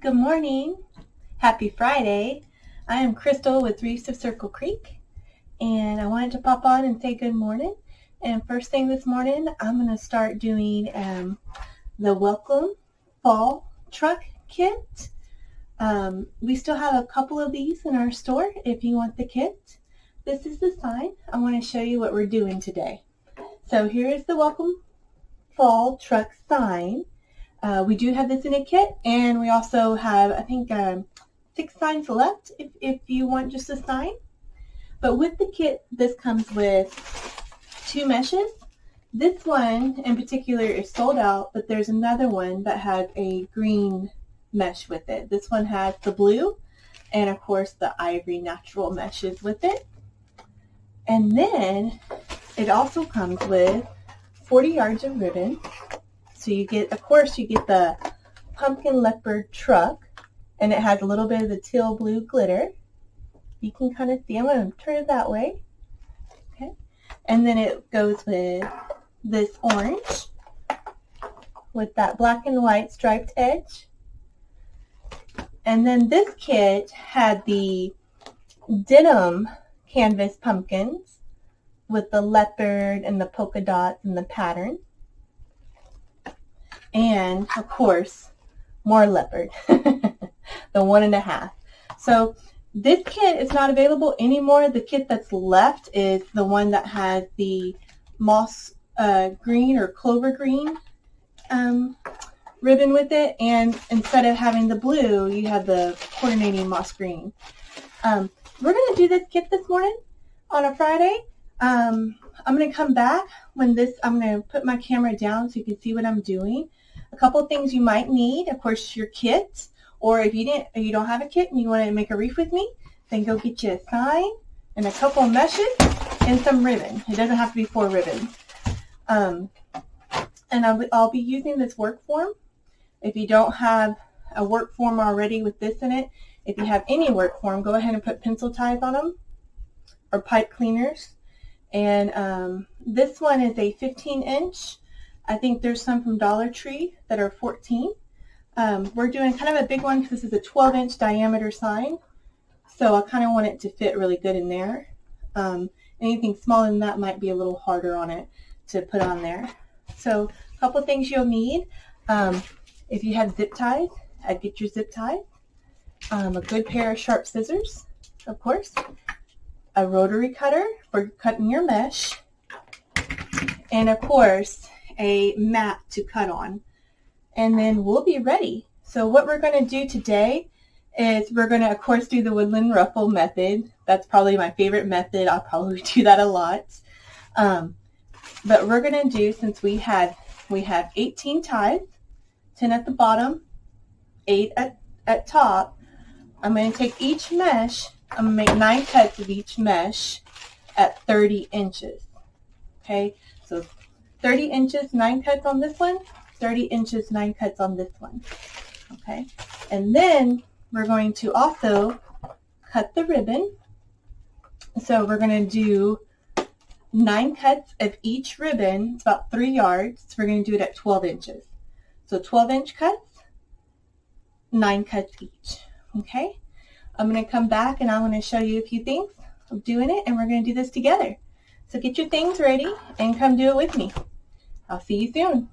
Good morning. Happy Friday. I am Crystal with Wreath of Circle Creek, and I wanted to pop on and say good morning. And first thing this morning, I'm going to start doing the Welcome Fall Truck Kit. We still have a couple of these in our store if you want the kit. This is the sign. I want to show you what we're doing today. So here is the Welcome Fall Truck sign. We do have this in a kit, and we also have, I think, 6 signs left if you want just a sign. But with the kit, this comes with 2 meshes. This one in particular is sold out, but there's another one that has a green mesh with it. This one has the blue and, of course, the ivory natural meshes with it. And then it also comes with 40 yards of ribbon. So you get, of course, you get the pumpkin leopard truck, and it has a little bit of the teal blue glitter. You can kind of see, I'm going to turn it that way. Okay. And then it goes with this orange with that black and white striped edge. And then this kit had the denim canvas pumpkins with the leopard and the polka dots and the pattern. And, of course, more leopard, the 1.5. So this kit is not available anymore. The kit that's left is the one that has the moss green or clover green ribbon with it. And instead of having the blue, you have the coordinating moss green. We're going to do this kit this morning on a Friday. I'm going to come back when I'm going to put my camera down so you can see what I'm doing. A couple things you might need, of course, your kit, or if you don't have a kit and you want to make a wreath with me, then go get you a sign and a couple of meshes and some ribbon. It doesn't have to be 4 ribbons. And I'll be using this work form. If you don't have a work form already with this in it, if you have any work form, go ahead and put pencil ties on them or pipe cleaners. And this one is a 15-inch. I think there's some from Dollar Tree that are 14. We're doing kind of a big one because this is a 12-inch diameter sign. So I kind of want it to fit really good in there. Anything smaller than that might be a little harder on it to put on there. So a couple things you'll need. If you have zip ties, I'd get your zip ties. A good pair of sharp scissors, of course. A rotary cutter for cutting your mesh. And, of course, a mat to cut on, and then we'll be ready. So what we're going to do today is we're going to, of course, do the woodland ruffle method. That's probably my favorite method. I'll probably do that a lot. But we're going to do, since we have 18 ties, 10 at the bottom, 8 at top, I'm going to take each mesh, I'm going to make 9 cuts of each mesh at 30 inches. Okay, so 30 inches, 9 cuts on this one, 30 inches, 9 cuts on this one, okay? And then we're going to also cut the ribbon. So we're going to do 9 cuts of each ribbon. It's about 3 yards. So we're going to do it at 12 inches. So 12-inch cuts, 9 cuts each, okay? I'm going to come back and I'm going to show you a few things of doing it, and we're going to do this together. So get your things ready and come do it with me. I'll see you soon.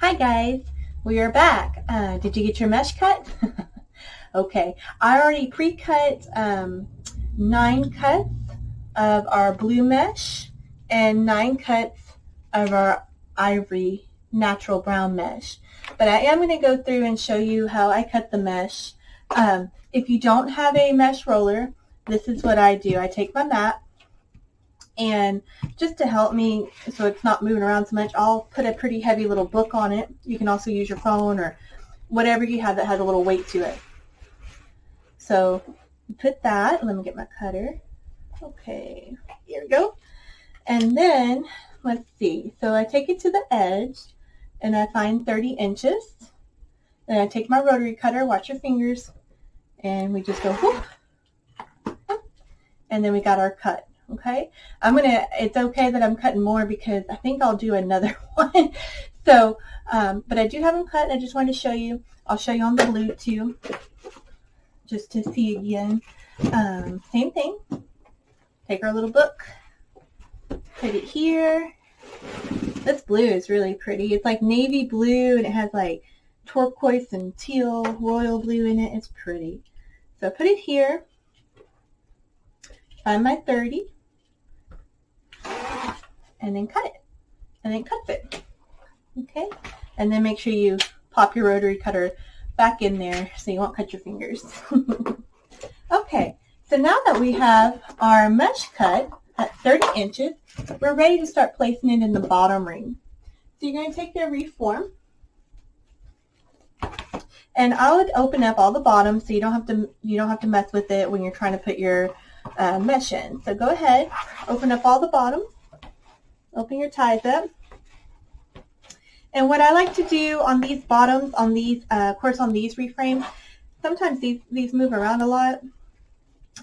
Hi guys, we are back. Did you get your mesh cut? Okay, I already pre-cut 9 cuts of our blue mesh and 9 cuts of our ivory natural brown mesh. But I am going to go through and show you how I cut the mesh. If you don't have a mesh roller, this is what I do. I take my mat, and just to help me so it's not moving around so much, I'll put a pretty heavy little book on it. You can also use your phone or whatever you have that has a little weight to it. So put that. Let me get my cutter. Okay, here we go. And then, let's see. So I take it to the edge, and I find 30 inches. Then I take my rotary cutter, watch your fingers, and we just go whoop. And then we got our cut. Okay, it's okay that I'm cutting more because I think I'll do another one. So, but I do have them cut, and I just wanted to show you. I'll show you on the blue too, just to see again. Same thing. Take our little book, put it here. This blue is really pretty. It's like navy blue, and it has like turquoise and teal royal blue in it. It's pretty. So I put it here. Find my 30, and then cut it, and then cut it. Okay, and then make sure you pop your rotary cutter back in there so you won't cut your fingers. Okay, so now that we have our mesh cut at 30 inches, we're ready to start placing it in the bottom ring. So you're going to take your reform, and I would open up all the bottoms so you don't have to mess with it when you're trying to put your mesh in. So go ahead, open up all the bottoms, open your ties up. And what I like to do on these bottoms, on these, of course on these reframes, sometimes these move around a lot.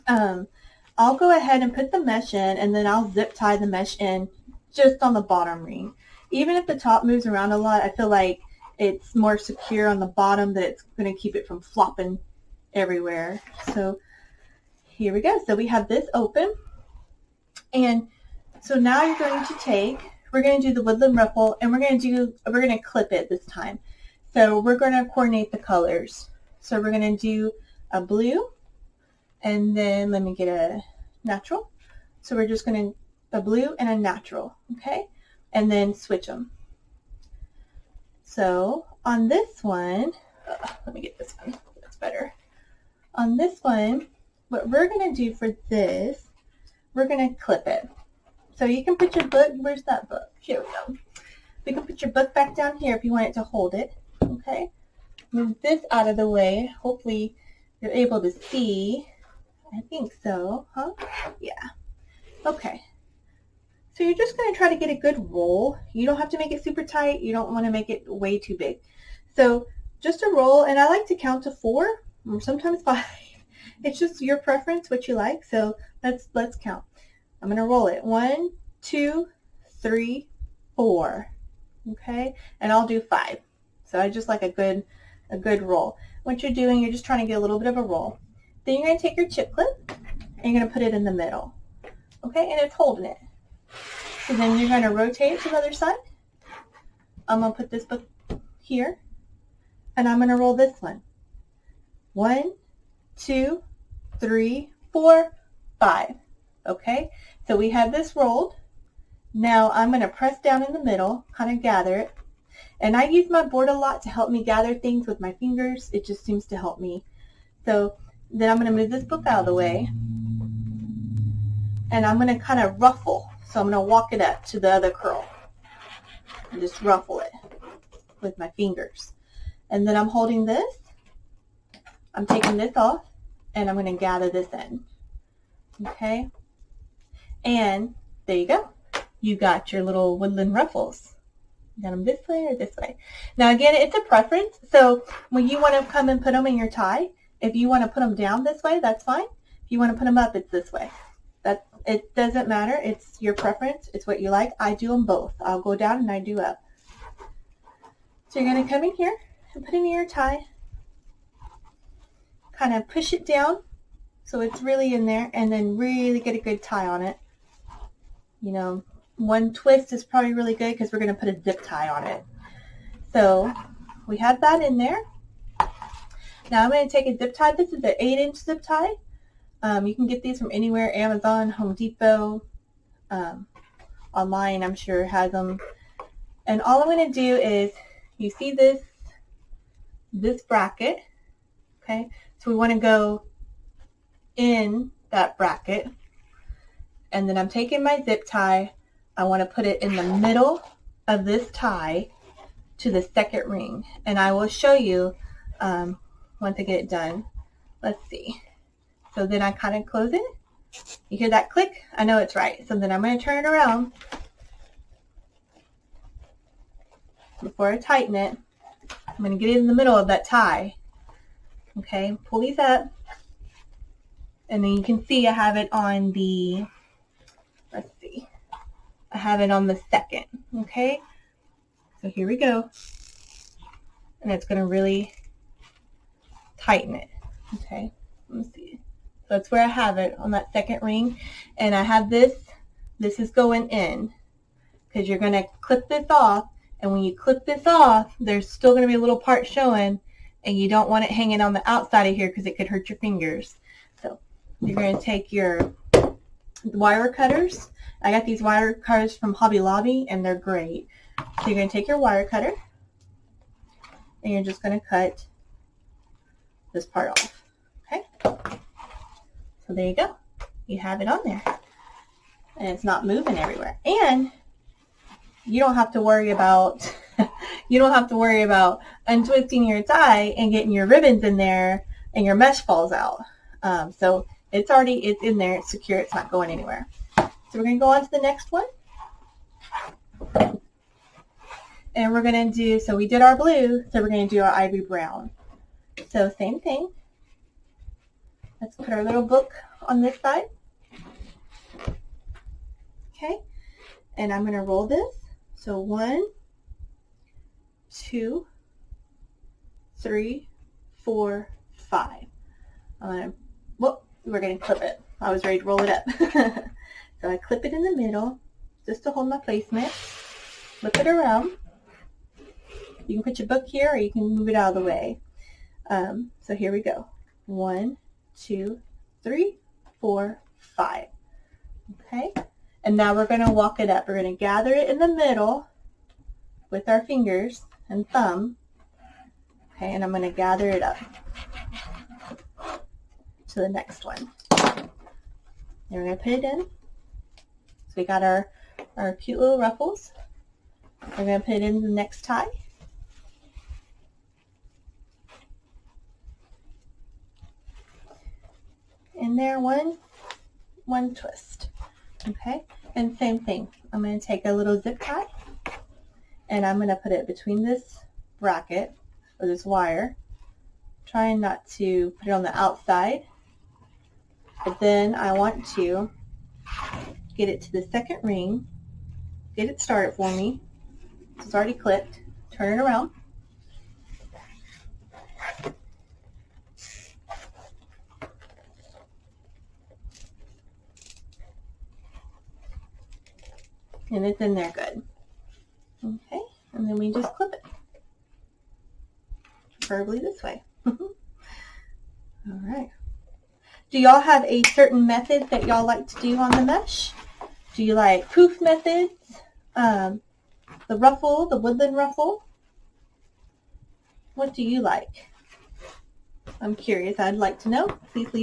I'll go ahead and put the mesh in, and then I'll zip tie the mesh in just on the bottom ring. Even if the top moves around a lot, I feel like it's more secure on the bottom, that it's going to keep it from flopping everywhere. So here we go. So we have this open. And so now you're going to take, we're going to do the woodland ruffle, and we're going to clip it this time. So we're going to coordinate the colors. So we're going to do a blue, and then let me get a natural. So we're just going to, a blue and a natural, okay? And then switch them. So on this one, let me get this one, that's better. On this one, what we're going to do for this, we're going to clip it. So you can put your book, where's that book? Here we go. You can put your book back down here if you want it to hold it, okay? Move this out of the way. Hopefully you're able to see. I think so, huh? Yeah. Okay. So you're just going to try to get a good roll. You don't have to make it super tight. You don't want to make it way too big. So just a roll, and I like to count to 4 or sometimes 5. It's just your preference, what you like. So let's count. I'm going to roll it. 1, 2, 3, 4. Okay? And I'll do 5. So I just like a good roll. What you're doing, you're just trying to get a little bit of a roll. Then you're going to take your chip clip, and you're going to put it in the middle. Okay? And it's holding it. So then you're going to rotate it to the other side. I'm going to put this book here, and I'm going to roll this one. 1, 2, 3, 4, 5. Okay? So we have this rolled. Now I'm going to press down in the middle, kind of gather it. And I use my board a lot to help me gather things with my fingers. It just seems to help me. So then I'm going to move this book out of the way. And I'm going to kind of ruffle. So I'm going to walk it up to the other curl. And just ruffle it with my fingers. And then I'm holding this. I'm taking this off. And I'm going to gather this in. Okay? And there you go. You got your little woodland ruffles. You got them this way or this way. Now again, it's a preference. So when you want to come and put them in your tie, if you want to put them down this way, that's fine. If you want to put them up, it's this way. It doesn't matter. It's your preference. It's what you like. I do them both. I'll go down and I do up. So you're going to come in here and put it in your tie. Kind of push it down so it's really in there, and then really get a good tie on it. You know, one twist is probably really good because we're going to put a zip tie on it. So we have that in there. Now I'm going to take a zip tie. This is an 8-inch zip tie. You can get these from anywhere, Amazon, Home Depot, online I'm sure has them. And all I'm going to do is, you see this bracket, okay? So we want to go in that bracket. And then I'm taking my zip tie. I want to put it in the middle of this tie to the second ring. And I will show you once I get it done. Let's see. So then I kind of close it. You hear that click? I know it's right. So then I'm going to turn it around. Before I tighten it, I'm going to get it in the middle of that tie. Okay, pull these up. And then you can see I have it on the, let's see, I have it on the second, okay? So here we go. And it's going to really tighten it. Okay, let me see. So that's where I have it on that second ring. And I have this. This is going in because you're going to clip this off. And when you clip this off, there's still going to be a little part showing. And you don't want it hanging on the outside of here because it could hurt your fingers. So you're going to take your wire cutters. I got these wire cutters from Hobby Lobby, and they're great. So you're going to take your wire cutter, and you're just going to cut this part off. Okay? So there you go. You have it on there. And it's not moving everywhere. And you don't have to worry about untwisting your tie and getting your ribbons in there and your mesh falls out. So it's in there, it's secure, it's not going anywhere. So we're going to go on to the next one. And we're going to do, so we did our blue, so we're going to do our ivory brown. So same thing. Let's put our little book on this side. Okay. And I'm going to roll this. So 1, 2, 3, 4, 5. We're going to clip it. I was ready to roll it up. So I clip it in the middle just to hold my placement. Flip it around. You can put your book here or you can move it out of the way. So here we go. 1, 2, 3, 4, 5. Okay. And now we're going to walk it up. We're going to gather it in the middle with our fingers and thumb. Okay, and I'm going to gather it up to the next one. And we're going to put it in. So we got our cute little ruffles. We're going to put it in the next tie. In there, one twist. Okay, and same thing. I'm going to take a little zip tie and I'm going to put it between this bracket or this wire, trying not to put it on the outside, but then I want to get it to the second ring, get it started for me. It's already clipped. Turn it around. And it's in there good. Okay, and then we just clip it. Preferably this way. All right. Do y'all have a certain method that y'all like to do on the mesh? Do you like poof methods? The ruffle, the woodland ruffle? What do you like? I'm curious. I'd like to know. Please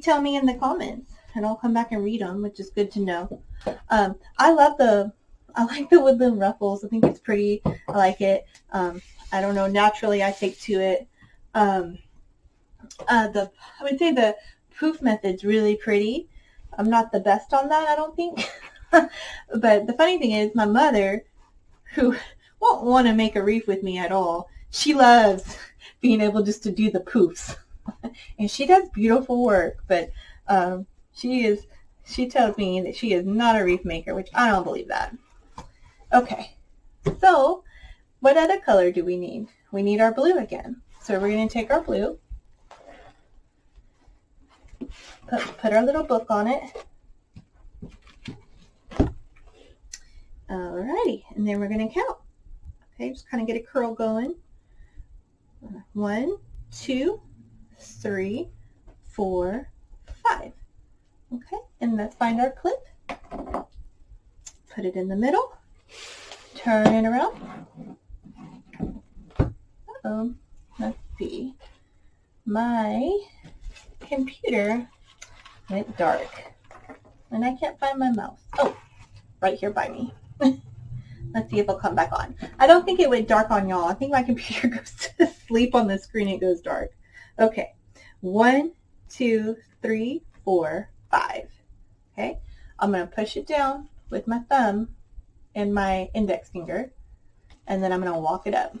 tell me in the comments, and I'll come back and read them, which is good to know. I like the woodland ruffles. I think it's pretty. I like it. I don't know. Naturally, I take to it. I would say the poof method's really pretty. I'm not the best on that, I don't think. But the funny thing is, my mother, who won't want to make a wreath with me at all, she loves being able just to do the poofs. And she does beautiful work, but she tells me that she is not a wreath maker, which I don't believe that. Okay, so what other color do we need? We need our blue again. So we're going to take our blue, put our little book on it. Alrighty, and then we're going to count. Okay, just kind of get a curl going. 1, 2, 3, 4, 5. Okay, and let's find our clip. Put it in the middle. Turn it around. Uh-oh. Let's see. My computer went dark. And I can't find my mouse. Oh, right here by me. Let's see if it'll come back on. I don't think it went dark on y'all. I think my computer goes to sleep on the screen. It goes dark. Okay. 1, 2, 3, 4, 5. Okay. I'm going to push it down with my thumb and my index finger. And then I'm going to walk it up.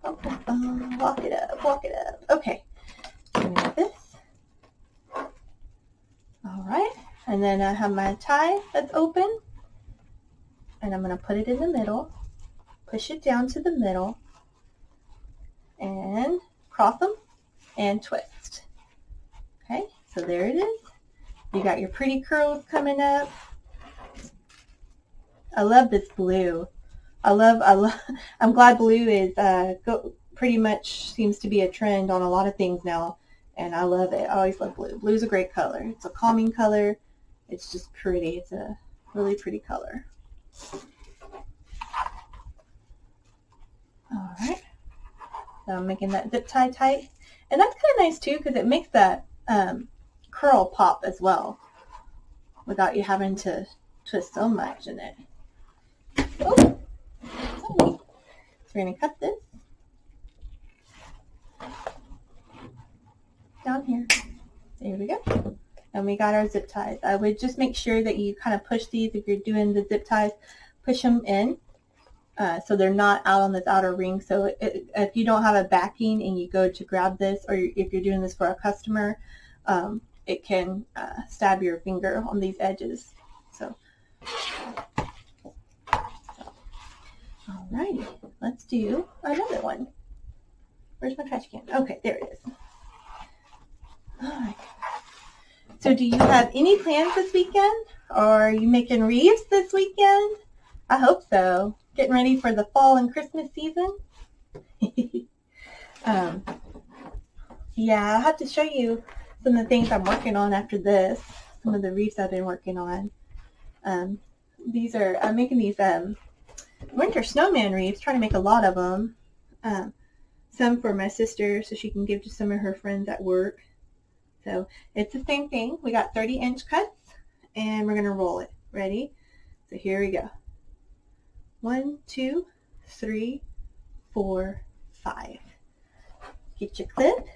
Walk it up, walk it up. Okay. Give me this. All right. And then I have my tie that's open, and I'm going to put it in the middle, push it down to the middle, and cross them and twist. Okay, so there it is. You got your pretty curls coming up. I love this blue. I'm glad blue is pretty much seems to be a trend on a lot of things now, and I love it. I always love blue. Blue's a great color. It's a calming color. It's just pretty. It's a really pretty color. All right. So I'm making that zip tie tight, and that's kind of nice too because it makes that curl pop as well without you having to twist so much in it. Oh, so we're going to cut this down here. There we go. And we got our zip ties. I would just make sure that you kind of push these if you're doing the zip ties, push them in so they're not out on this outer ring. So if you don't have a backing and you go to grab this, or if you're doing this for a customer, it can stab your finger on these edges. So, alrighty, let's do another one. Where's my trash can? Okay, there it is. Alright. So do you have any plans this weekend? Or are you making wreaths this weekend? I hope so. Getting ready for the fall and Christmas season? Yeah, I'll have to show you some of the things I'm working on after this. Some of the wreaths I've been working on. I'm making these winter snowman wreaths, trying to make a lot of them. Some for my sister so she can give to some of her friends at work. So it's the same thing. We got 30-inch cuts, and we're going to roll it. Ready? So here we go. 1, 2, 3, 4, 5. Get your clip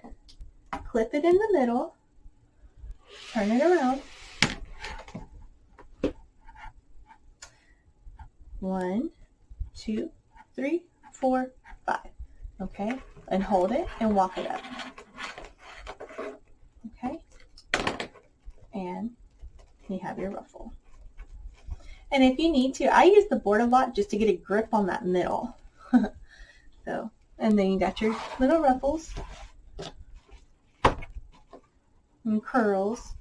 it in the middle, turn it around. 1, 2, 3, 4, 5. Okay, and hold it and walk it up. Okay, and you have your ruffle. And if you need to, I use the board a lot just to get a grip on that middle. So, and then you got your little ruffles and curls.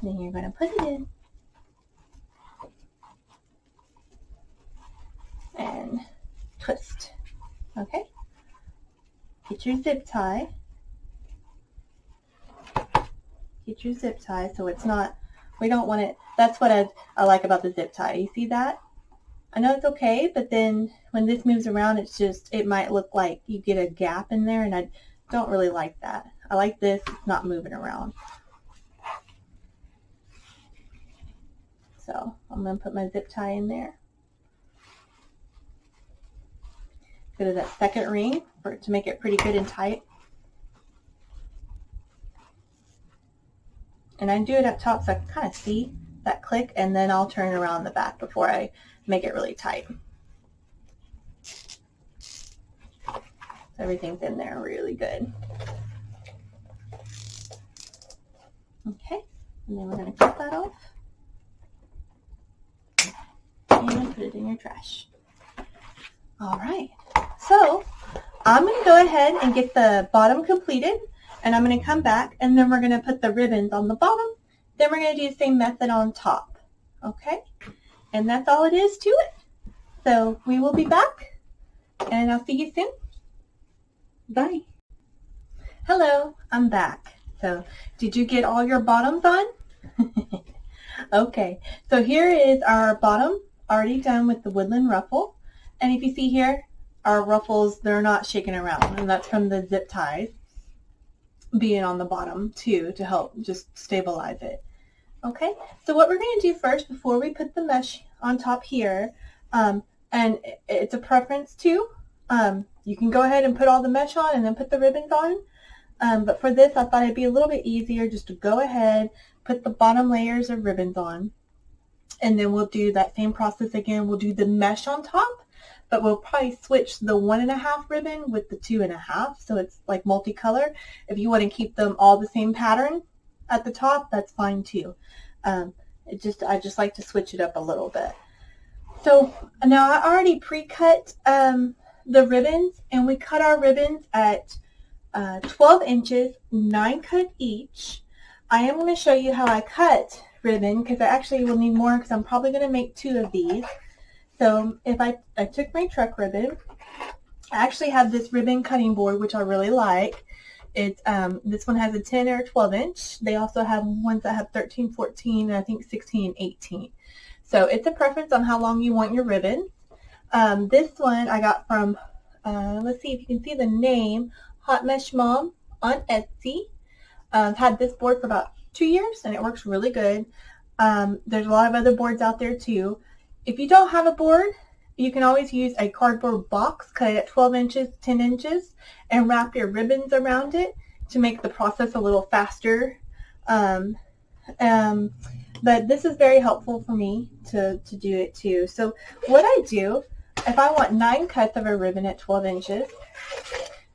Then you're going to put it in and twist. Okay, get your zip tie. Get your zip tie so it's not, we don't want it, that's what I like about the zip tie. You see that? I know it's okay, but then when this moves around, it's just, it might look like you get a gap in there, and I don't really like that. I like this, it's not moving around. So I'm going to put my zip tie in there. Go to that second ring for it to make it pretty good and tight. And I do it up top so I can kind of see that click, and then I'll turn it around the back before I make it really tight. So everything's in there really good. Okay, and then we're going to cut that off and put it in your trash. All right, so I'm going to go ahead and get the bottom completed. And I'm going to come back, and then we're going to put the ribbons on the bottom. Then we're going to do the same method on top. Okay? And that's all it is to it. So we will be back, and I'll see you soon. Bye. Hello, I'm back. So did you get all your bottoms on? Okay. So here is our bottom already done with the woodland ruffle. And if you see here, our ruffles, they're not shaking around, and that's from the zip ties being on the bottom too to help just stabilize it. Okay, so what we're going to do first before we put the mesh on top here, and it's a preference too, you can go ahead and put all the mesh on and then put the ribbons on, but for this I thought it'd be a little bit easier just to go ahead, put the bottom layers of ribbons on, and then we'll do that same process again. We'll do the mesh on top, but we'll probably switch the 1.5 ribbon with the 2.5, so it's like multicolor. If you want to keep them all the same pattern at the top, that's fine too. I just like to switch it up a little bit. So now I already pre-cut the ribbons, and we cut our ribbons at 12 inches, 9 cut each. I am going to show you how I cut ribbon, because I actually will need more, because I'm probably going to make 2 of these. So if I took my truck ribbon, I actually have this ribbon cutting board, which I really like. It's this one has a 10 or 12 inch. They also have ones that have 13, 14, and I think 16 and 18. So it's a preference on how long you want your ribbon. This one I got from, let's see if you can see the name, Hot Mesh Mom on Etsy. I've had this board for about 2 years, and it works really good. There's a lot of other boards out there too. If you don't have a board, you can always use a cardboard box, cut it at 12 inches, 10 inches, and wrap your ribbons around it to make the process a little faster. But this is very helpful for me to do it too. So what I do, if I want 9 cuts of a ribbon at 12 inches,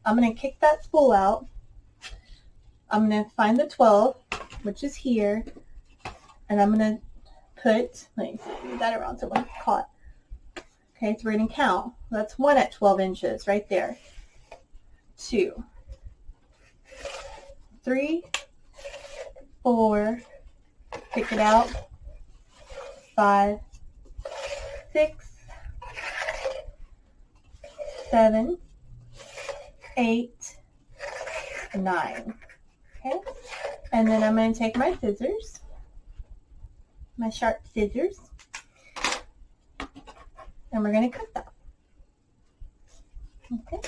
I'm going to kick that spool out. I'm going to find the 12, which is here, and I'm going to put, let me move that around so it won't get caught. Okay, so we're going to count. That's 1 at 12 inches right there. 2, 3, 4, pick it out, 5, 6, 7, 8, 9. Okay, and then I'm going to take my scissors, my sharp scissors, and we're going to cut that. Okay,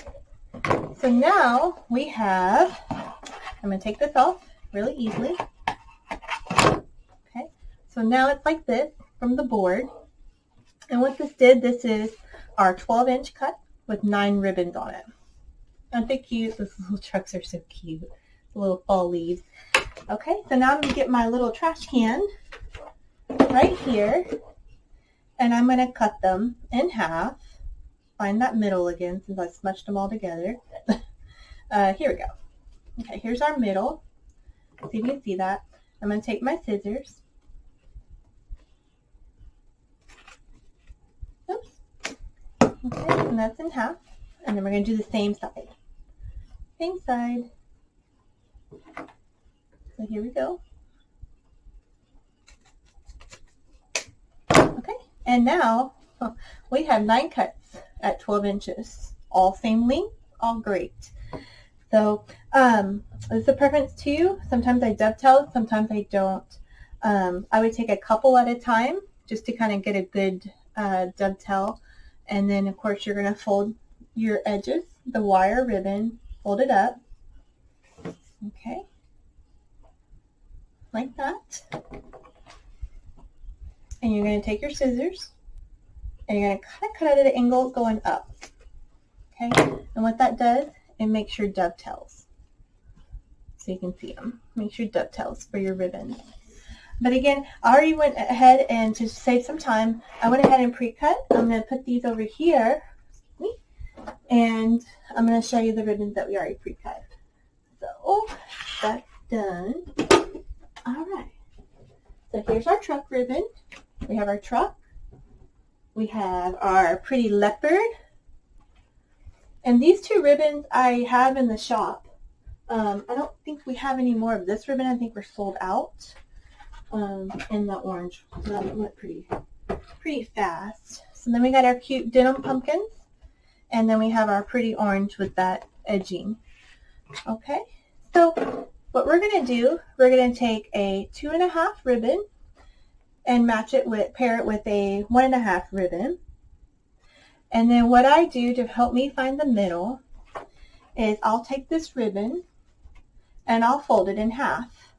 so now we have, I'm going to take this off really easily. Okay, so now it's like this from the board. And what this did, this is our 12-inch cut with 9 ribbons on it. Aren't they cute? Those little trucks are so cute. The little fall leaves. Okay, so now I'm going to get my little trash can right here, and I'm going to cut them in half. Find that middle again since I smushed them all together. Here we go. Okay, here's our middle. See if you can see that. I'm going to take my scissors. Oops. Okay, and that's in half. And then we're going to do the same side. Same side. So here we go. Okay, and now we have 9 cuts at 12 inches. All same length, all great. So it's a preference too. Sometimes I dovetail, sometimes I don't. I would take a couple at a time just to kind of get a good dovetail. And then of course you're going to fold your edges, the wire ribbon, fold it up. Okay. Like that. And you're going to take your scissors and you're going to kind of cut it at an angle going up. Okay. And what that does, it makes your dovetails. So you can see them. Makes your dovetails for your ribbon. But again, I already went ahead and to save some time, I went ahead and pre-cut. I'm going to put these over here. And I'm going to show you the ribbons that we already pre-cut. So that's done. All right. So here's our truck ribbon. We have our truck. We have our pretty leopard. And these 2 ribbons I have in the shop. I don't think we have any more of this ribbon. I think we're sold out in the orange. So that went pretty fast. So then we got our cute denim pumpkins. And then we have our pretty orange with that edging. Okay. So what we're going to do, we're going to take a 2.5 ribbon and match it with, pair it with a 1.5 ribbon. And then what I do to help me find the middle is I'll take this ribbon and I'll fold it in half.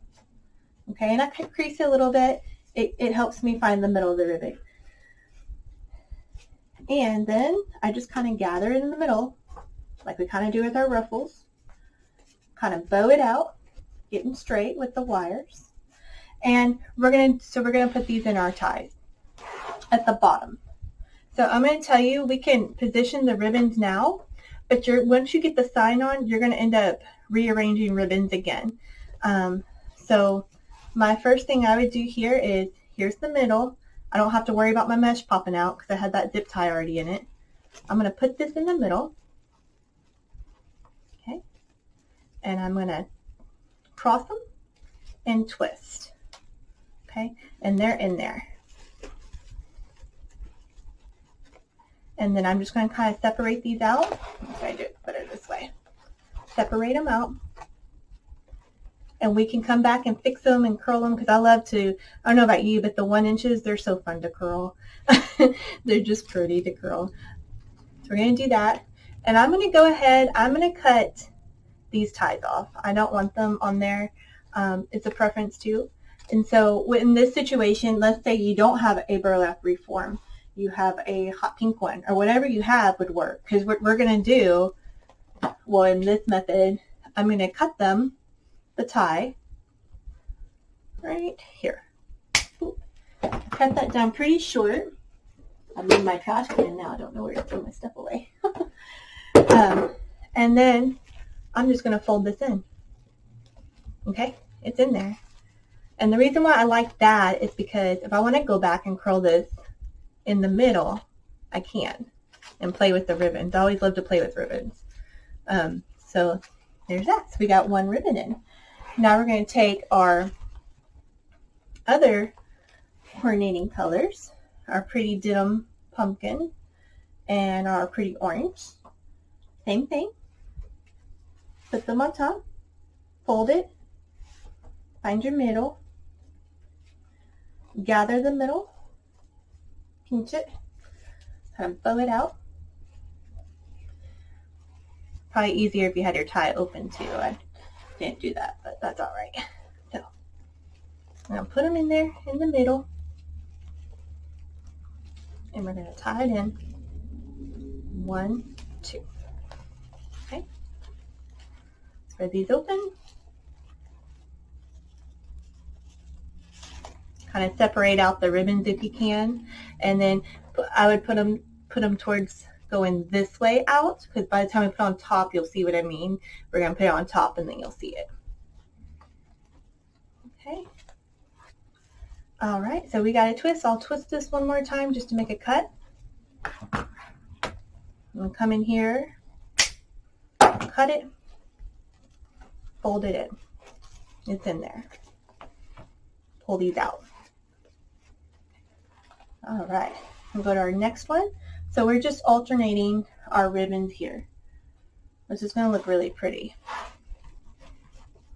Okay, and I can crease it a little bit. It helps me find the middle of the ribbon. And then I just kind of gather it in the middle, like we kind of do with our ruffles. Kind of bow it out, getting straight with the wires. And we're gonna put these in our ties at the bottom. So I'm going to tell you, we can position the ribbons now, but once you get the sign on, you're going to end up rearranging ribbons again. So my first thing I would do here is, here's the middle. I don't have to worry about my mesh popping out because I had that zip tie already in it. I'm going to put this in the middle. Okay. And I'm going to cross them and twist. Okay. And they're in there. And then I'm just going to kind of separate these out. Okay, I do it better this way. Separate them out. And we can come back and fix them and curl them because I love to, I don't know about you, but the 1 inches, they're so fun to curl. They're just pretty to curl. So we're going to do that. And I'm going to go ahead, I'm going to cut these ties off. I don't want them on there. It's a preference too. And so in this situation, let's say you don't have a burlap reform. You have a hot pink one, or whatever you have would work. Because what we're going to do, well, in this method, I'm going to cut them, the tie, right here. Ooh. Cut that down pretty short. I'm in my trash can now. I don't know where to throw my stuff away. And then I'm just going to fold this in. Okay, it's in there. And the reason why I like that is because if I want to go back and curl this in the middle, I can, and play with the ribbons. I always love to play with ribbons. So there's that. So we got one ribbon in. Now we're going to take our other coordinating colors, our pretty denim pumpkin and our pretty orange. Same thing. Put them on top, fold it, find your middle, gather the middle, pinch it, kind of bow it out. Probably easier if you had your tie open too. I didn't do that, but that's all right. So I'm going to put them in there in the middle, and we're going to tie it in. 1, 2. Okay. Spread these open. Kind of separate out the ribbons if you can, and then I would put them towards going this way out, because by the time we put it on top, you'll see what I mean. We're going to put it on top and then you'll see it. Okay. All right, so we got a twist. I'll twist this one more time just to make a cut. I'm going to come in here, cut it, fold it in. It's in there. Pull these out. All right, we'll go to our next one. So we're just alternating our ribbons here. This is going to look really pretty.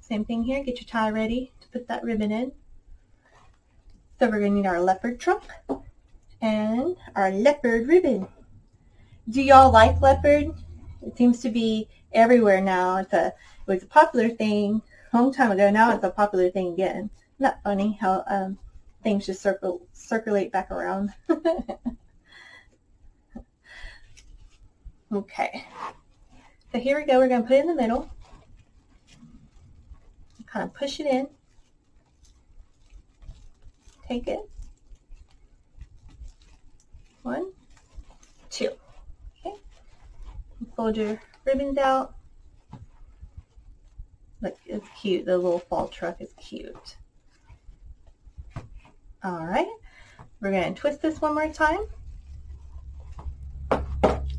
Same thing here, get your tie ready to put that ribbon in. So we're going to need our leopard trunk and our leopard ribbon. Do y'all like leopard? It seems to be everywhere now. It was a popular thing a long time ago. Now it's a popular thing again. Isn't that funny how things just circulate back around? Okay, so here we go. We're going to put it in the middle, kind of push it in, take it, 1, 2, okay, fold your ribbons out. Look, it's cute. The little fall truck is cute. All right, we're going to twist this one more time.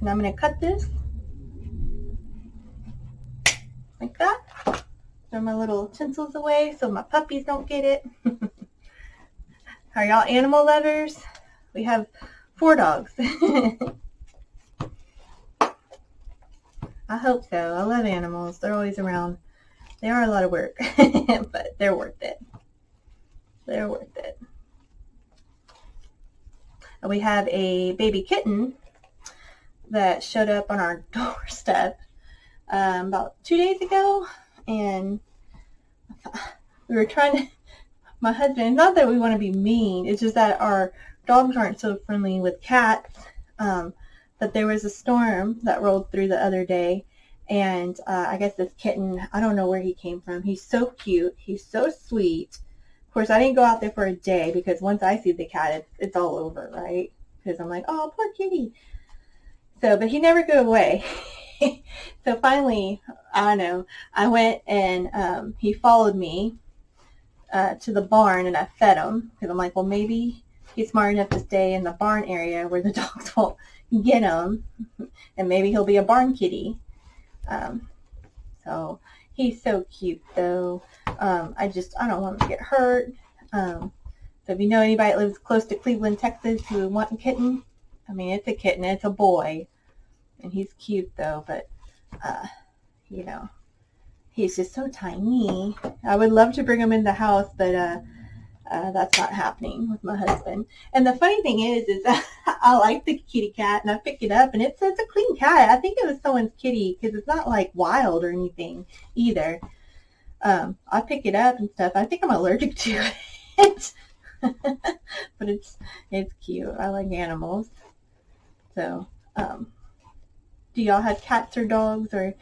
And I'm going to cut this like that. Throw my little tinsels away so my puppies don't get it. Are y'all animal lovers? We have 4 dogs. I hope so. I love animals. They're always around. They are a lot of work, but they're worth it. They're worth it. And we have a baby kitten that showed up on our doorstep about 2 days ago, and we were trying to, my husband, not that we want to be mean, it's just that our dogs aren't so friendly with cats, but there was a storm that rolled through the other day, and I guess this kitten, I don't know where he came from. He's so cute. He's so sweet. Of course, I didn't go out there for a day because once I see the cat, it's all over, right? because I'm like, oh, poor kitty. So, but he never go away. So finally, I don't know, I went and he followed me to the barn, and I fed him because I'm like, well, maybe he's smart enough to stay in the barn area where the dogs won't get him, and maybe he'll be a barn kitty. So he's so cute, though. I don't want him to get hurt. So if you know anybody that lives close to Cleveland, Texas, who want a kitten, I mean, it's a kitten, it's a boy, and he's cute, though, but, you know, he's just so tiny. I would love to bring him in the house, but that's not happening with my husband. And the funny thing is I like the kitty cat, and I pick it up, and it's a clean cat. I think it was someone's kitty because it's not like wild or anything either. I pick it up and stuff. I think I'm allergic to it, but it's cute. I like animals. So, do y'all have cats or dogs, or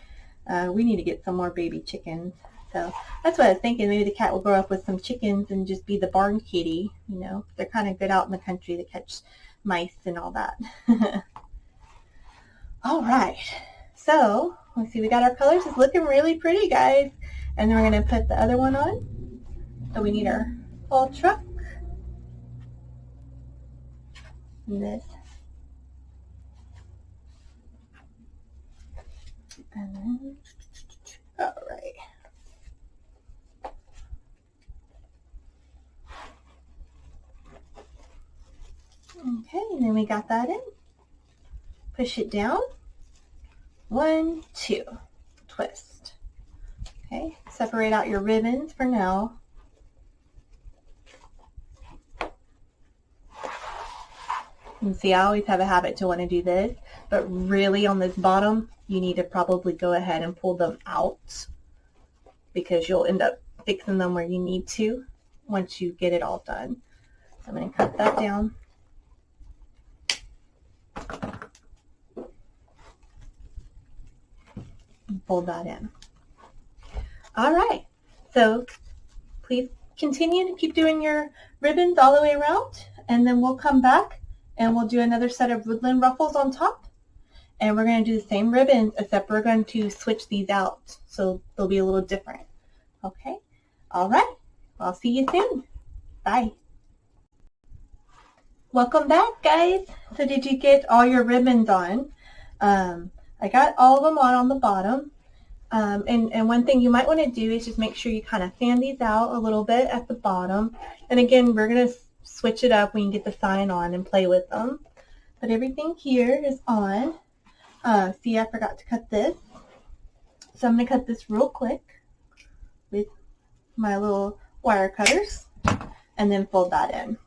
we need to get some more baby chickens? So that's what I was thinking. Maybe the cat will grow up with some chickens and just be the barn kitty. You know, they're kind of good out in the country to catch mice and all that. All right. So let's see. We got our colors. It's looking really pretty, guys. And then we're going to put the other one on. So we need our full truck. And this. And then, all right. Okay, and then we got that in. Push it down. 1, 2. Twist. Okay, separate out your ribbons for now. You can see I always have a habit to want to do this, but really on this bottom, you need to probably go ahead and pull them out because you'll end up fixing them where you need to once you get it all done. So I'm going to cut that down. And fold that in. All right, so please continue to keep doing your ribbons all the way around, and then we'll come back and we'll do another set of woodland ruffles on top. And we're going to do the same ribbons, except we're going to switch these out, so they'll be a little different. Okay? All right. I'll see you soon. Bye. Welcome back, guys. So did you get all your ribbons on? I got all of them on the bottom. And one thing you might want to do is just make sure you kind of fan these out a little bit at the bottom. And again, we're going to switch it up when you get the sign on and play with them. But everything here is on. See, I forgot to cut this. So I'm going to cut this real quick with my little wire cutters and then fold that in.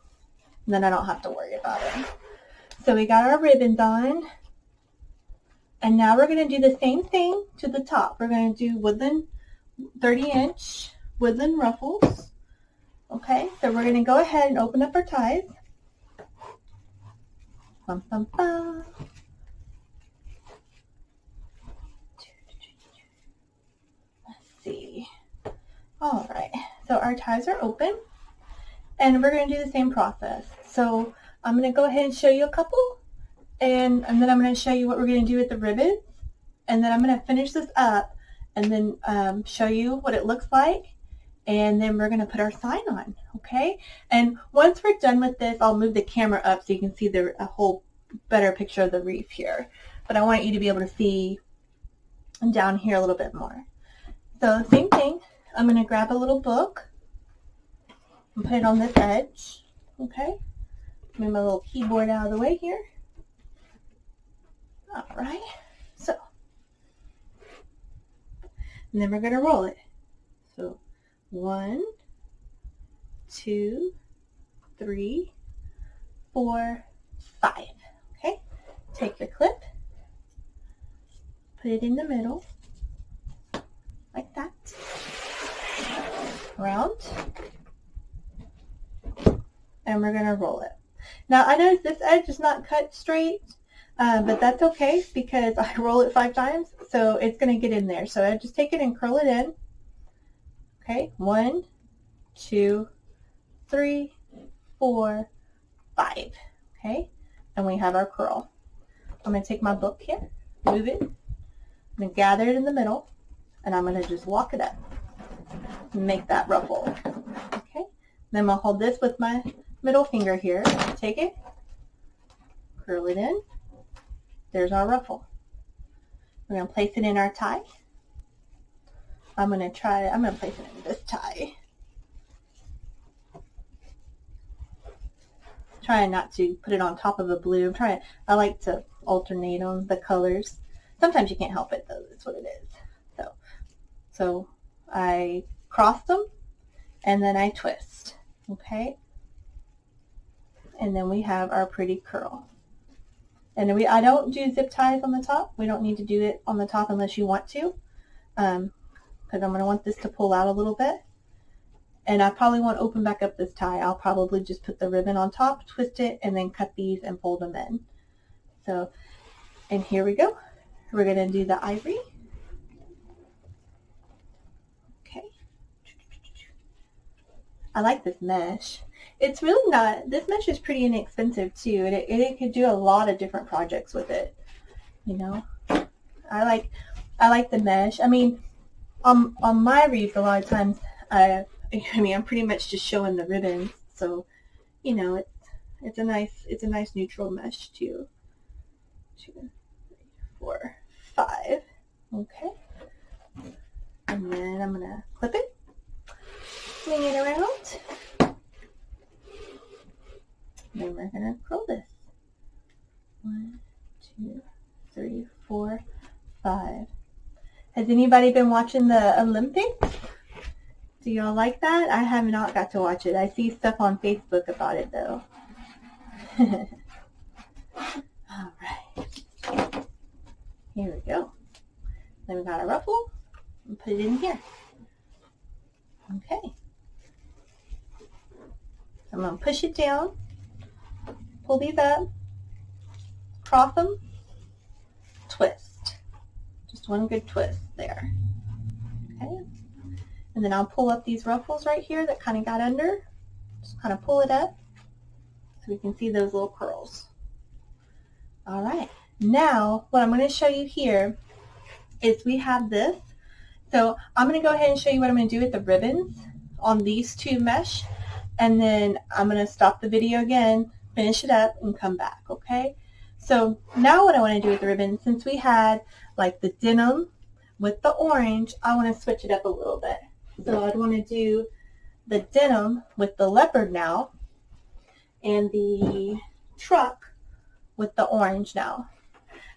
And then I don't have to worry about it. So we got our ribbons on. And now we're going to do the same thing to the top. We're going to do woodland 30-inch woodland ruffles. Okay, so we're going to go ahead and open up our ties. Bum, bum, bum. Let's see. All right, so our ties are open. And we're going to do the same process. So I'm going to go ahead and show you a couple. And then I'm going to show you what we're going to do with the ribbons. And then I'm going to finish this up and then show you what it looks like. And then we're going to put our sign on, okay? And once we're done with this, I'll move the camera up so you can see a whole better picture of the wreath here. But I want you to be able to see down here a little bit more. So same thing. I'm going to grab a little book and put it on this edge, okay? Move my little keyboard out of the way here. All right, so, and then we're going to roll it. So 1, 2, 3, 4, 5. Okay, take your clip, put it in the middle, like that, round, and we're going to roll it. Now I notice this edge is not cut straight, but that's okay because I roll it 5 times, so it's going to get in there. So I just take it and curl it in. Okay, 1, 2, 3, 4, 5. Okay, and we have our curl. I'm going to take my book here, move it, I'm going to gather it in the middle, and I'm going to just lock it up and make that ruffle. Okay, then I'm going to hold this with my middle finger here, take it, curl it in, there's our ruffle. We're going to place it in our tie. I'm going to place it in this tie. Trying not to put it on top of a blue. I like to alternate on the colors. Sometimes you can't help it though, that's what it is. So I cross them and then I twist, okay? And then we have our pretty curl. And I don't do zip ties on the top. We don't need to do it on the top unless you want to, because I'm going to want this to pull out a little bit. And I probably won't open back up this tie. I'll probably just put the ribbon on top, twist it, and then cut these and fold them in. So, and here we go. We're going to do the ivory. Okay. I like this mesh. It's really not, this mesh is pretty inexpensive too, and it could do a lot of different projects with it, you know. I like the mesh. I mean, on my wreath, a lot of times, I'm pretty much just showing the ribbons, so, you know, it's a nice neutral mesh too. 2, 3, 4, 5. Okay. And then I'm gonna clip it, swing it around. Then we're going to curl this. 1, 2, 3, 4, 5. Has anybody been watching the Olympics? Do y'all like that? I have not got to watch it. I see stuff on Facebook about it though. Alright. Here we go. Then we got a ruffle. And put it in here. Okay. I'm going to push it down. Pull these up, cross them, twist. Just one good twist there. Okay. And then I'll pull up these ruffles right here that kind of got under. Just kind of pull it up so we can see those little curls. All right. Now, what I'm going to show you here is we have this. So I'm going to go ahead and show you what I'm going to do with the ribbons on these two mesh. And then I'm going to stop the video again, finish it up, and come back, okay? So now what I want to do with the ribbon, since we had like the denim with the orange, I want to switch it up a little bit. So I'd want to do the denim with the leopard now, and the truck with the orange now.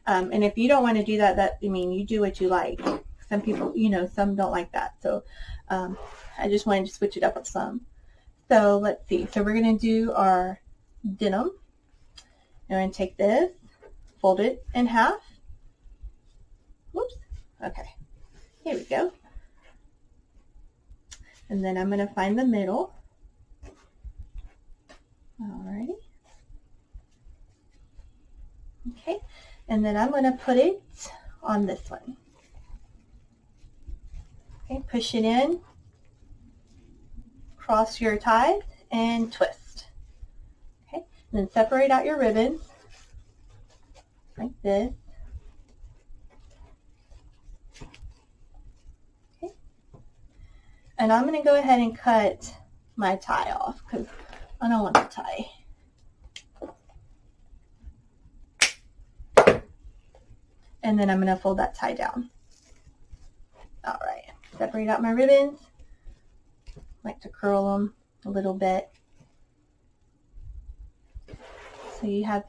And if you don't want to do that, you do what you like. Some people, some don't like that. So I just wanted to switch it up with some. So let's see. So we're going to do our denim. I'm going to take this, fold it in half. Whoops. Okay. Here we go. And then I'm going to find the middle. Alrighty. Okay. And then I'm going to put it on this one. Okay. Push it in. Cross your ties and twist. Okay. And then separate out your ribbons like this. Okay. And I'm going to go ahead and cut my tie off because I don't want the tie. And then I'm going to fold that tie down. All right. Separate out my ribbons. I like to curl them a little bit. So you have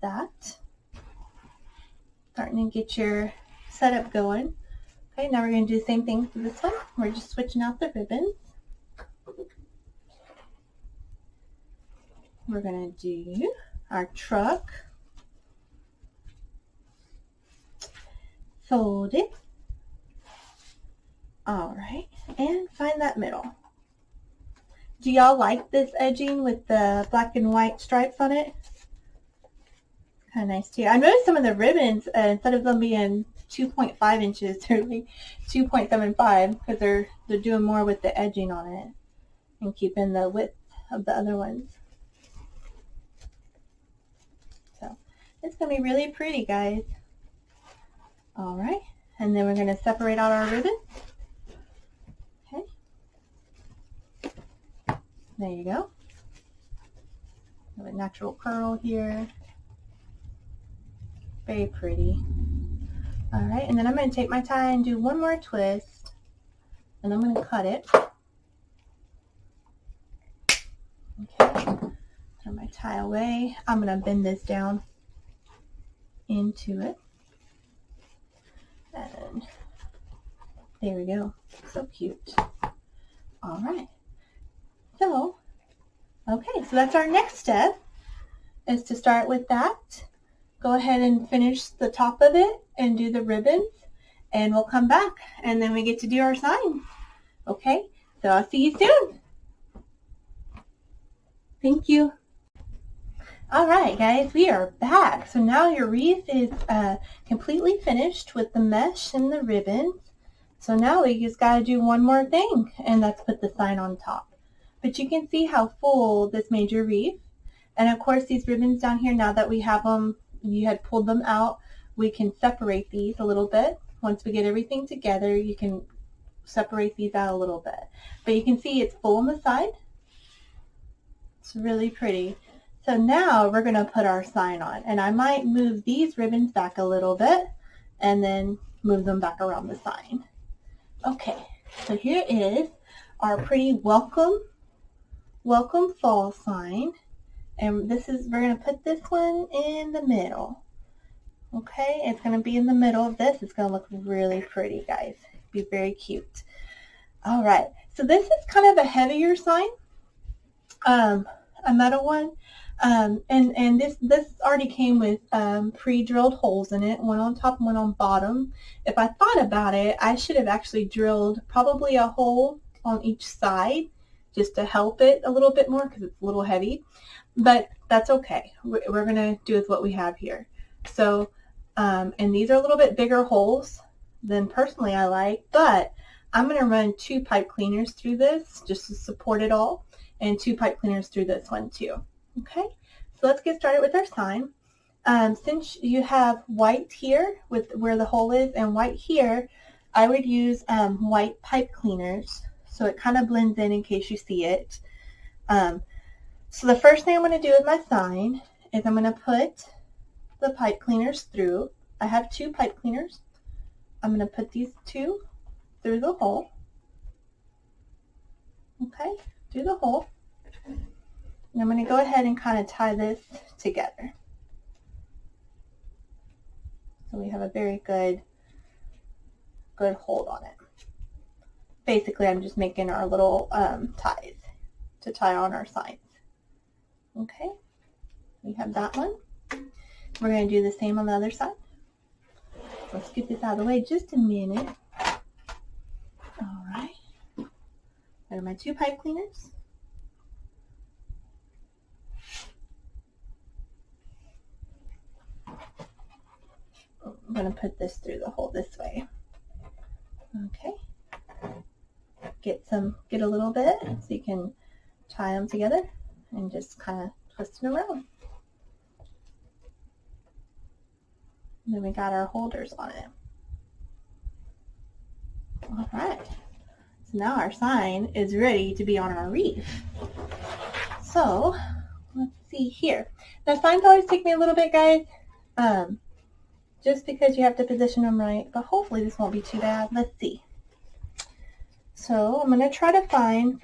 that. Starting to get your setup going. Okay, now we're going to do the same thing for this one. We're just switching out the ribbons. We're going to do our truck. Fold it. All right, and find that middle. Do y'all like this edging with the black and white stripes on it? Kind of nice too. I noticed some of the ribbons, instead of them being 2.5 inches, they're like 2.75 because they're doing more with the edging on it and keeping the width of the other ones. going to be really pretty, guys. All right. And then we're going to separate out our ribbon. Okay. There you go. Have a natural curl here. Very pretty. All right, and then I'm going to take my tie and do one more twist, and I'm going to cut it. Okay, throw my tie away. I'm going to bend this down into it. And there we go. So cute. All right. So, okay, so that's our next step, is to start with that. Go ahead and finish the top of it and do the ribbons, and we'll come back and then we get to do our sign. Okay, so I'll see you soon. Thank you. All right, guys, we are back. So now your wreath is completely finished with the mesh and the ribbons. So now we just got to do one more thing, and that's put the sign on top. But you can see how full this made your wreath. And of course, these ribbons down here, now that we have them, you had pulled them out, we can separate these a little bit. Once we get everything together, you can separate these out a little bit. But you can see it's full on the side. It's really pretty. So now we're going to put our sign on. And I might move these ribbons back a little bit and then move them back around the sign. Okay, so here is our pretty welcome fall sign. And this is, we're going to put this one in the middle. Okay, it's going to be in the middle of this. It's going to look really pretty, guys. Be very cute. All right, so this is kind of a heavier sign, a metal one. And this already came with pre-drilled holes in it, one on top and one on bottom. If I thought about it, I should have actually drilled probably a hole on each side just to help it a little bit more because it's a little heavy. But that's okay. We're going to do with what we have here. So, and these are a little bit bigger holes than personally I like, but I'm going to run 2 pipe cleaners through this just to support it all, and 2 pipe cleaners through this one too. Okay, so let's get started with our sign. Since you have white here with where the hole is and white here, I would use white pipe cleaners so it kind of blends in case you see it. So the first thing I'm going to do with my sign is I'm going to put the pipe cleaners through. I have 2 pipe cleaners. I'm going to put these 2 through the hole. Okay, through the hole. And I'm going to go ahead and kind of tie this together. So we have a very good hold on it. Basically, I'm just making our little ties to tie on our signs. Okay, we have that one. We're going to do the same on the other side. Let's get this out of the way just a minute. All right. There are my 2 pipe cleaners. I'm going to put this through the hole this way. Okay. Get a little bit so you can tie them together and just kind of twist it around. And then we got our holders on it. All right. So now our sign is ready to be on our wreath. So let's see here. Now signs always take me a little bit, guys. Just because you have to position them right, but hopefully this won't be too bad. Let's see. So I'm going to try to find,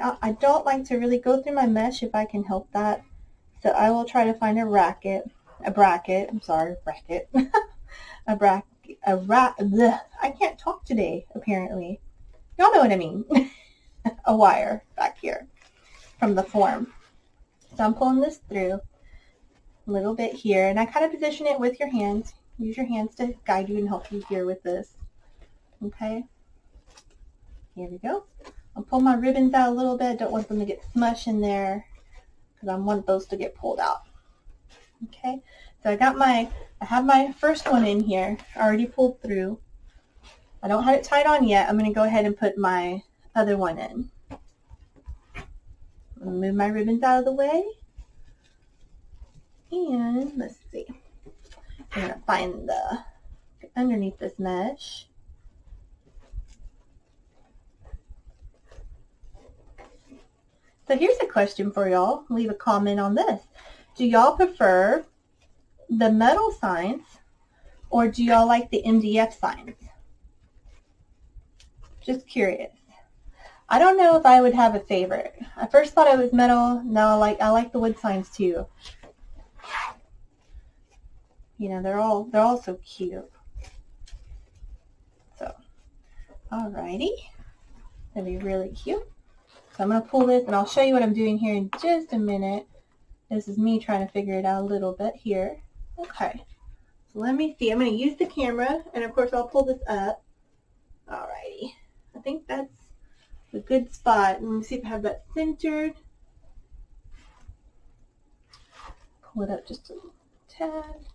I don't like to really go through my mesh if I can help that. So I will try to find a bracket, I can't talk today, apparently. Y'all know what I mean. A wire back here from the form. So I'm pulling this through a little bit here, and I kind of position it with your hands. Use your hands to guide you and help you here with this. Okay, here we go. I'll pull my ribbons out a little bit. Don't want them to get smushed in there because I want those to get pulled out. Okay, so I have my first one in here already pulled through. I don't have it tied on yet. I'm going to go ahead and put my other one in. I'm going to move my ribbons out of the way. And let's see. I'm going to find the underneath this mesh. So here's a question for y'all. Leave a comment on this. Do y'all prefer the metal signs or do y'all like the MDF signs? Just curious. I don't know if I would have a favorite. I first thought it was metal. Now I like the wood signs too. You know, they're all so cute. So, alrighty. That'd be really cute. So I'm going to pull this and I'll show you what I'm doing here in just a minute. This is me trying to figure it out a little bit here. Okay. So let me see. I'm going to use the camera and of course I'll pull this up. Alrighty. I think that's a good spot. Let me see if I have that centered. Pull it up just a tad.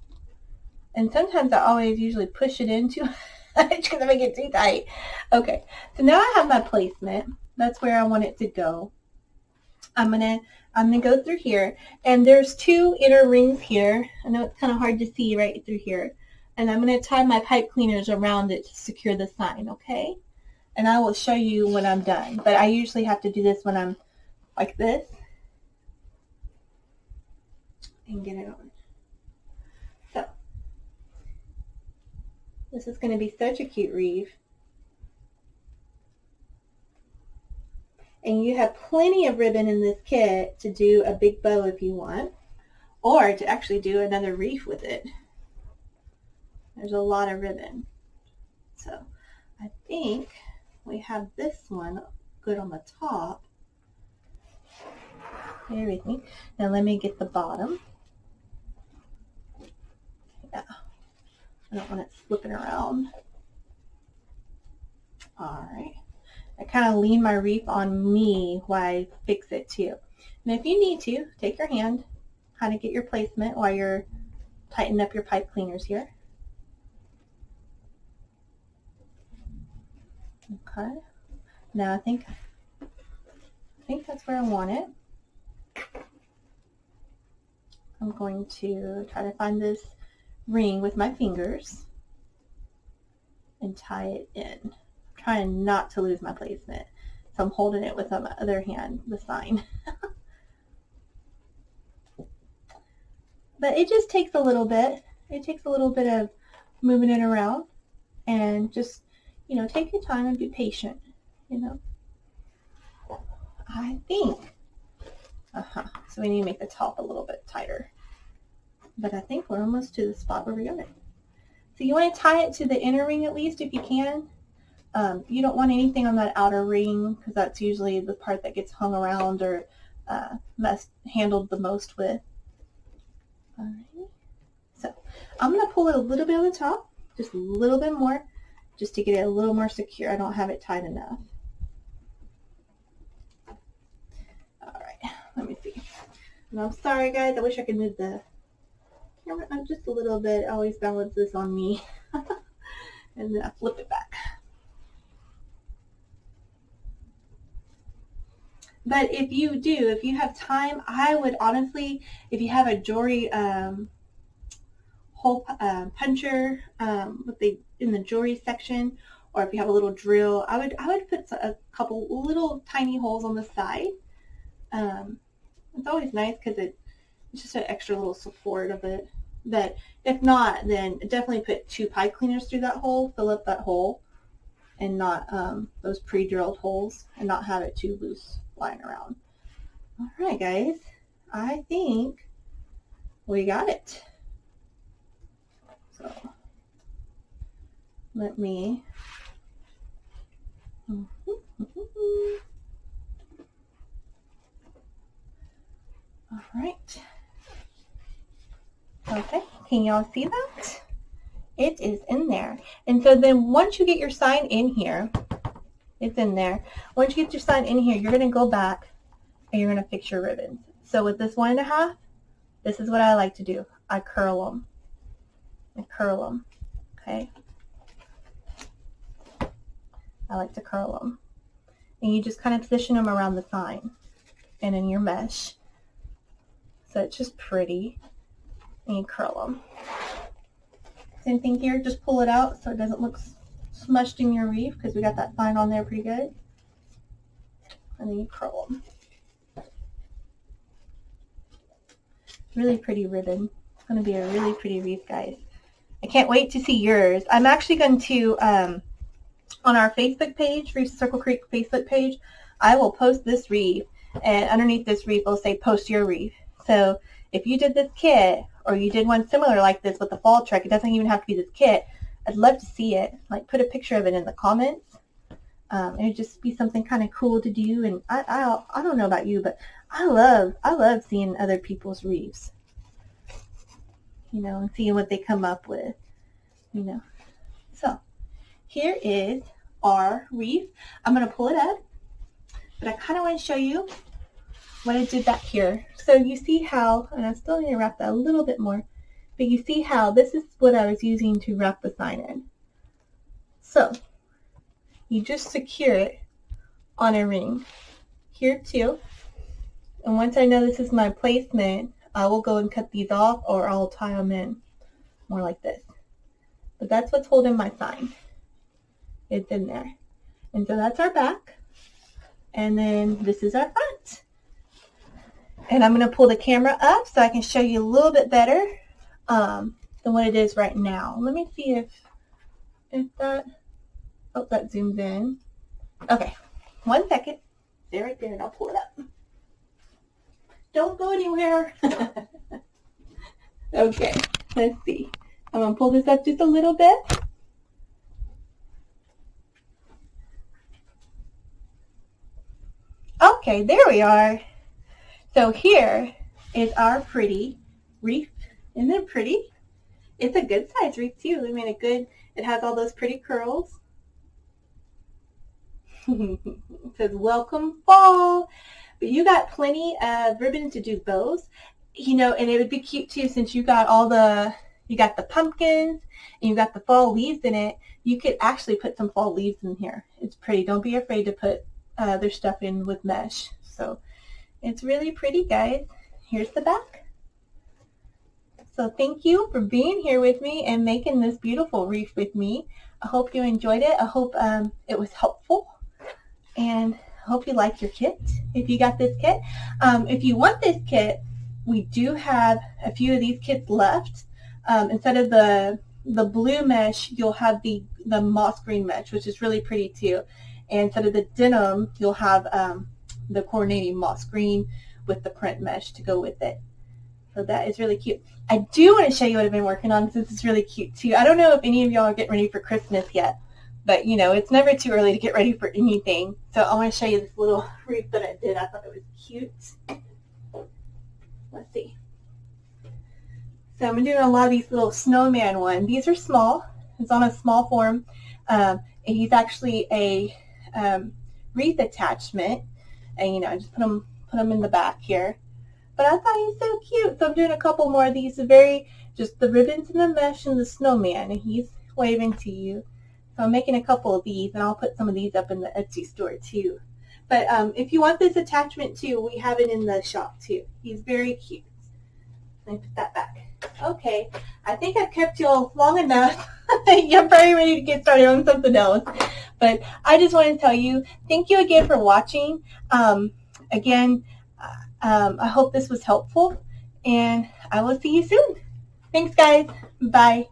And sometimes I always usually push it in too much because I make it too tight. Okay. So now I have my placement. That's where I want it to go. I'm gonna go through here, and there's two inner rings here. I know it's kind of hard to see right through here, and I'm gonna tie my pipe cleaners around it to secure the sign, okay? And I will show you when I'm done. But I usually have to do this when I'm like this and get it on. So this is gonna be such a cute wreath. And you have plenty of ribbon in this kit to do a big bow if you want, or to actually do another wreath with it. There's a lot of ribbon. So I think we have this one good on the top. Bear with me. Now let me get the bottom. Yeah, I don't want it slipping around. All right. I kind of lean my wreath on me while I fix it too. And if you need to, take your hand, kind of get your placement while you're tightening up your pipe cleaners here. Okay. Now I think that's where I want it. I'm going to try to find this ring with my fingers and tie it in. Trying not to lose my placement. So I'm holding it with my other hand, the sign. But it just takes a little bit. It takes a little bit of moving it around and just, you know, take your time and be patient, you know. I think. So we need to make the top a little bit tighter. But I think we're almost to the spot where we got it. So you want to tie it to the inner ring at least if you can. You don't want anything on that outer ring because that's usually the part that gets hung around or handled the most with. Alright. So I'm going to pull it a little bit on the top, just a little bit more, just to get it a little more secure. I don't have it tight enough. Alright, let me see. And I'm sorry guys, I wish I could move the camera up just a little bit. I always balance this on me. And then I flip it back. But if you have time, I would honestly, if you have a jewelry hole puncher in the jewelry section, or if you have a little drill, I would put a couple little tiny holes on the side. It's always nice because it's just an extra little support of it. That if not, then definitely put 2 pipe cleaners through that hole, fill up that hole, and not those pre-drilled holes, and not have it too loose lying around. All right, guys, I think we got it. So let me. All right. Okay, can y'all see that? It is in there. And so then once you get your sign in here, it's in there. Once you get your sign in here, you're going to go back and you're going to fix your ribbons. So with this 1.5, this is what I like to do. I curl them. Okay? I like to curl them. And you just kind of position them around the sign and in your mesh. So it's just pretty. And you curl them. Same thing here, just pull it out so it doesn't look smushed in your wreath because we got that sign on there pretty good. And then you curl them. Really pretty ribbon. It's going to be a really pretty wreath, guys. I can't wait to see yours. I'm actually going to, on our Facebook page, Wreath Circle Creek Facebook page, I will post this wreath, and underneath this wreath it'll say post your wreath. So if you did this kit, or you did one similar like this with the fall trek, it doesn't even have to be this kit. I'd love to see it. Like, put a picture of it in the comments. It would just be something kind of cool to do. And I don't know about you, but I love seeing other people's wreaths. You know, and seeing what they come up with. You know. So here is our wreath. I'm going to pull it up, but I kind of want to show you what I did back here. So you see how, and I still need to wrap that a little bit more, but you see how this is what I was using to wrap the sign in. So you just secure it on a ring here too. And once I know this is my placement, I will go and cut these off, or I'll tie them in more like this. But that's what's holding my sign. It's in there. And so that's our back. And then this is our front. And I'm going to pull the camera up so I can show you a little bit better than what it is right now. Let me see if that, oh, that zooms in. Okay, 1 second. Stay right there and I'll pull it up. Don't go anywhere. Okay, let's see. I'm going to pull this up just a little bit. Okay, there we are. So here is our pretty wreath. Isn't it pretty? It's a good size wreath too. I mean, it has all those pretty curls. It says welcome fall. But you got plenty of ribbon to do bows. You know, and it would be cute too, since you got you got the pumpkins and you got the fall leaves in it. You could actually put some fall leaves in here. It's pretty. Don't be afraid to put their stuff in with mesh. So it's really pretty, guys. Here's the back. So thank you for being here with me and making this beautiful wreath with me. I hope you enjoyed it. I hope it was helpful. And I hope you like your kit if you got this kit. If you want this kit, we do have a few of these kits left. Instead of the blue mesh, you'll have the moss green mesh, which is really pretty too. And instead of the denim, you'll have the coordinating moss green with the print mesh to go with it. So that is really cute. I do want to show you what I've been working on, since it's really cute too. I don't know if any of y'all are getting ready for Christmas yet, but you know, it's never too early to get ready for anything. So I want to show you this little wreath that I did. I thought it was cute. Let's see. So I'm doing a lot of these little snowman ones. These are small. It's on a small form. And he's actually a wreath attachment. And you know, I just put them in the back here. But I thought he was so cute. So I'm doing a couple more of these. Just the ribbons and the mesh and the snowman. And he's waving to you. So I'm making a couple of these. And I'll put some of these up in the Etsy store too. But if you want this attachment too, we have it in the shop too. He's very cute. Let me put that back. Okay. I think I've kept you all long enough. You're very ready to get started on something else. But I just want to tell you, thank you again for watching. Again, I hope this was helpful, and I will see you soon. Thanks, guys. Bye.